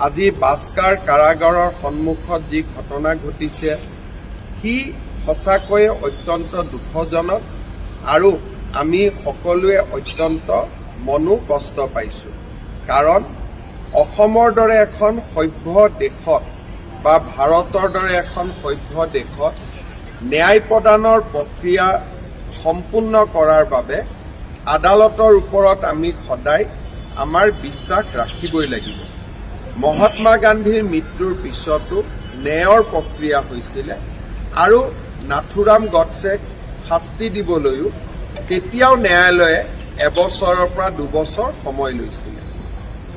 আজি বাস্কাৰ কাৰাগাৰৰ সন্মুখত যি ঘটনা ঘটিছে সি সঁচাকৈয়ে অত্যন্ত দুখজনক আৰু আমি সকলোৱে অত্যন্ত মনো কষ্ট পাইছোঁ। কাৰণ অসমৰ দৰে এখন সভ্য দেশত বা ভাৰতৰ দৰে এখন সভ্য দেশত ন্যায় প্ৰদানৰ প্ৰক্ৰিয়া সম্পূৰ্ণ কৰাৰ বাবে আদালতৰ ওপৰত আমি সদায় আমাৰ বিশ্বাস ৰাখিবই লাগিব। মহাত্মা গান্ধীৰ মৃত্যুৰ পিছতো ন্যায়ৰ প্ৰক্ৰিয়া হৈছিলে আৰু নাথুৰাম গডছেক শাস্তি দিবলৈও তেতিয়াও ন্যায়ালয়ে এবছৰৰ পৰা 2 বছৰ সময় লৈছিলে।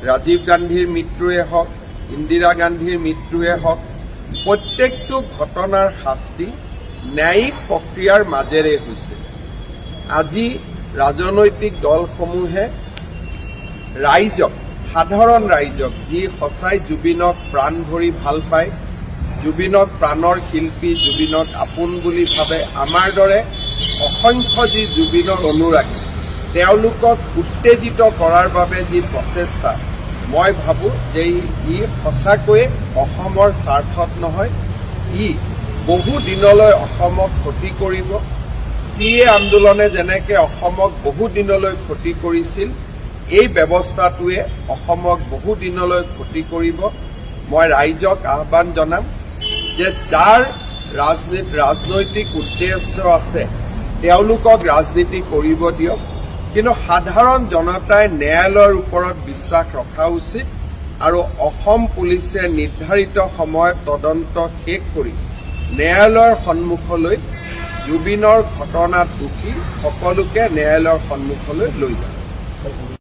ৰাজীৱ গান্ধীৰ মৃত্যুৱে হওক, ইন্দিৰা গান্ধীৰ মৃত্যুৱে হওক, প্ৰত্যেকটো ঘটনাৰ শাস্তি ন্যায়িক প্ৰক্ৰিয়াৰ মাজেৰে হৈছিল। আজি ৰাজনৈতিক দলসমূহে ৰাইজক, সাধাৰণ ৰাইজক যি সঁচাই জুবিনক প্ৰাণ ভৰি ভাল পায়, জুবিনক প্ৰাণৰ শিল্পী, জুবিনক আপোন বুলি ভাবে, আমাৰ দৰে অসংখ্য যি জুবিনৰ অনুৰাগী, তেওঁলোকক উত্তেজিত কৰাৰ বাবে যি প্ৰচেষ্টা, মই ভাবোঁ যে ই সঁচাকৈয়ে অসমৰ স্বাৰ্থত নহয়, ই বহু দিনলৈ অসমক ক্ষতি কৰিব। CA আন্দোলনে যেনেকৈ অসমক বহু দিনলৈ ক্ষতি কৰিছিল, এই ব্যৱস্থাটোৱে অসমক বহু দিনলৈ ক্ষতি কৰিব। মই ৰাইজক আহ্বান জনাম যে যাৰ ৰাজনৈতিক উদ্দেশ্য আছে তেওঁলোকক ৰাজনীতি কৰিব দিয়ক, কিন্তু সাধাৰণ জনতাই ন্যায়ালয়ৰ ওপৰত বিশ্বাস ৰখা উচিত আৰু অসম পুলিচে নিৰ্ধাৰিত সময়ত তদন্ত শেষ কৰি ন্যায়ালয়ৰ সন্মুখলৈ জুবিনৰ ঘটনাত দোষী সকলোকে ন্যায়ালয়ৰ সন্মুখলৈ লৈ যাব।